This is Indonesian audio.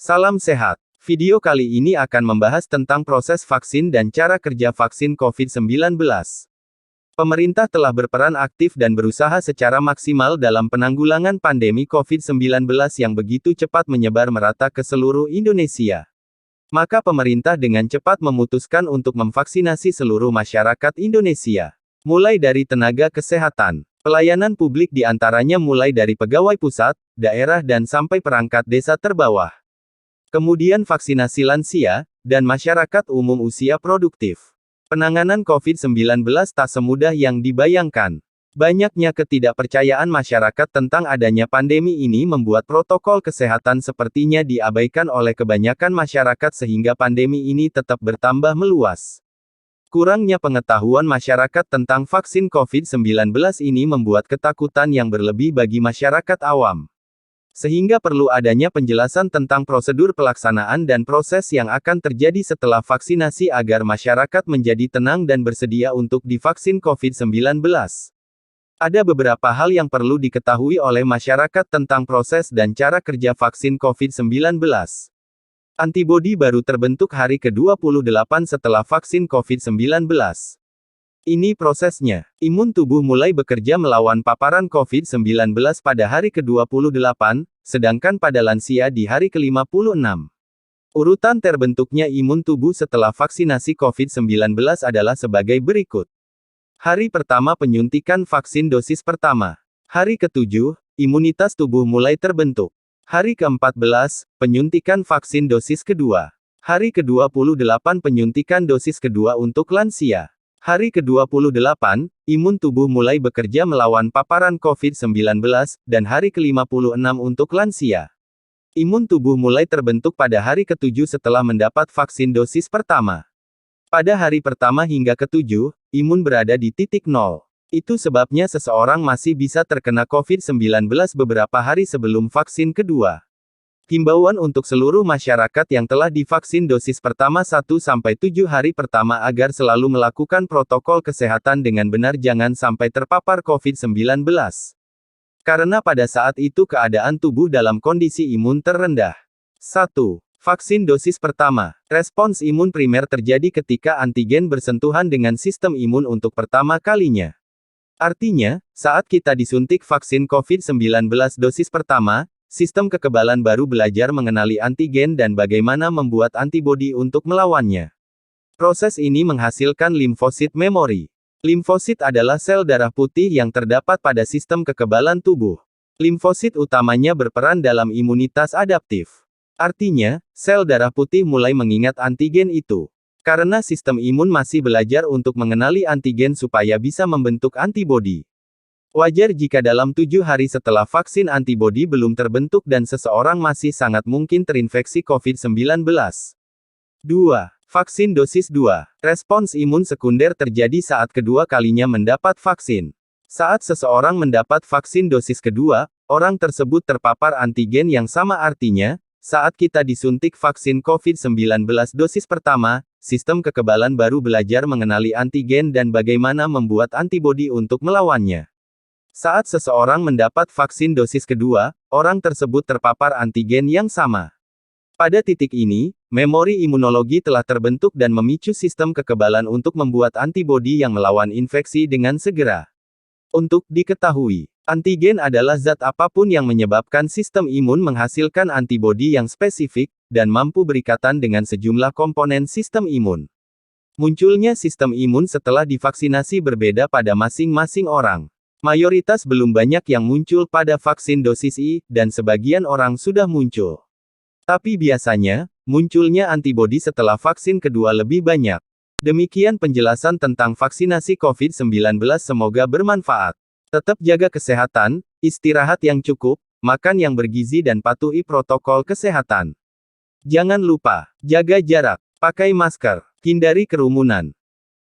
Salam sehat. Video kali ini akan membahas tentang proses vaksin dan cara kerja vaksin COVID-19. Pemerintah telah berperan aktif dan berusaha secara maksimal dalam penanggulangan pandemi COVID-19 yang begitu cepat menyebar merata ke seluruh Indonesia. Maka pemerintah dengan cepat memutuskan untuk memvaksinasi seluruh masyarakat Indonesia. Mulai dari tenaga kesehatan, pelayanan publik diantaranya mulai dari pegawai pusat, daerah dan sampai perangkat desa terbawah. Kemudian vaksinasi lansia, dan masyarakat umum usia produktif. Penanganan COVID-19 tak semudah yang dibayangkan. Banyaknya ketidakpercayaan masyarakat tentang adanya pandemi ini membuat protokol kesehatan sepertinya diabaikan oleh kebanyakan masyarakat sehingga pandemi ini tetap bertambah meluas. Kurangnya pengetahuan masyarakat tentang vaksin COVID-19 ini membuat ketakutan yang berlebih bagi masyarakat awam. Sehingga perlu adanya penjelasan tentang prosedur pelaksanaan dan proses yang akan terjadi setelah vaksinasi agar masyarakat menjadi tenang dan bersedia untuk divaksin COVID-19. Ada beberapa hal yang perlu diketahui oleh masyarakat tentang proses dan cara kerja vaksin COVID-19. Antibodi baru terbentuk hari ke-28 setelah vaksin COVID-19. Ini prosesnya. Imun tubuh mulai bekerja melawan paparan COVID-19 pada hari ke-28, sedangkan pada lansia di hari ke-56. Urutan terbentuknya imun tubuh setelah vaksinasi COVID-19 adalah sebagai berikut. Hari pertama penyuntikan vaksin dosis pertama. Hari ke-7, imunitas tubuh mulai terbentuk. Hari ke-14, penyuntikan vaksin dosis kedua. Hari ke-28 penyuntikan dosis kedua untuk lansia. Hari ke-28, imun tubuh mulai bekerja melawan paparan COVID-19, dan hari ke-56 untuk lansia. Imun tubuh mulai terbentuk pada hari ke-7 setelah mendapat vaksin dosis pertama. Pada hari pertama hingga ke-7, imun berada di titik nol. Itu sebabnya seseorang masih bisa terkena COVID-19 beberapa hari sebelum vaksin kedua. Himbauan untuk seluruh masyarakat yang telah divaksin dosis pertama 1-7 hari pertama agar selalu melakukan protokol kesehatan dengan benar, jangan sampai terpapar COVID-19. Karena pada saat itu keadaan tubuh dalam kondisi imun terendah. 1. Vaksin dosis pertama. Respons imun primer terjadi ketika antigen bersentuhan dengan sistem imun untuk pertama kalinya. Artinya, saat kita disuntik vaksin COVID-19 dosis pertama, sistem kekebalan baru belajar mengenali antigen dan bagaimana membuat antibodi untuk melawannya. Proses ini menghasilkan limfosit memori. Limfosit adalah sel darah putih yang terdapat pada sistem kekebalan tubuh. Limfosit utamanya berperan dalam imunitas adaptif. Artinya, sel darah putih mulai mengingat antigen itu. Karena sistem imun masih belajar untuk mengenali antigen supaya bisa membentuk antibodi. Wajar jika dalam 7 hari setelah vaksin antibodi belum terbentuk dan seseorang masih sangat mungkin terinfeksi COVID-19. 2. Vaksin dosis 2. Respons imun sekunder terjadi saat kedua kalinya mendapat vaksin. Saat seseorang mendapat vaksin dosis kedua, orang tersebut terpapar antigen yang sama, artinya, saat kita disuntik vaksin COVID-19 dosis pertama, sistem kekebalan baru belajar mengenali antigen dan bagaimana membuat antibodi untuk melawannya. Saat seseorang mendapat vaksin dosis kedua, orang tersebut terpapar antigen yang sama. Pada titik ini, memori imunologi telah terbentuk dan memicu sistem kekebalan untuk membuat antibodi yang melawan infeksi dengan segera. Untuk diketahui, antigen adalah zat apapun yang menyebabkan sistem imun menghasilkan antibodi yang spesifik, dan mampu berikatan dengan sejumlah komponen sistem imun. Munculnya sistem imun setelah divaksinasi berbeda pada masing-masing orang. Mayoritas belum banyak yang muncul pada vaksin dosis I, dan sebagian orang sudah muncul. Tapi biasanya, munculnya antibodi setelah vaksin kedua lebih banyak. Demikian penjelasan tentang vaksinasi COVID-19, semoga bermanfaat. Tetap jaga kesehatan, istirahat yang cukup, makan yang bergizi dan patuhi protokol kesehatan. Jangan lupa, jaga jarak, pakai masker, hindari kerumunan.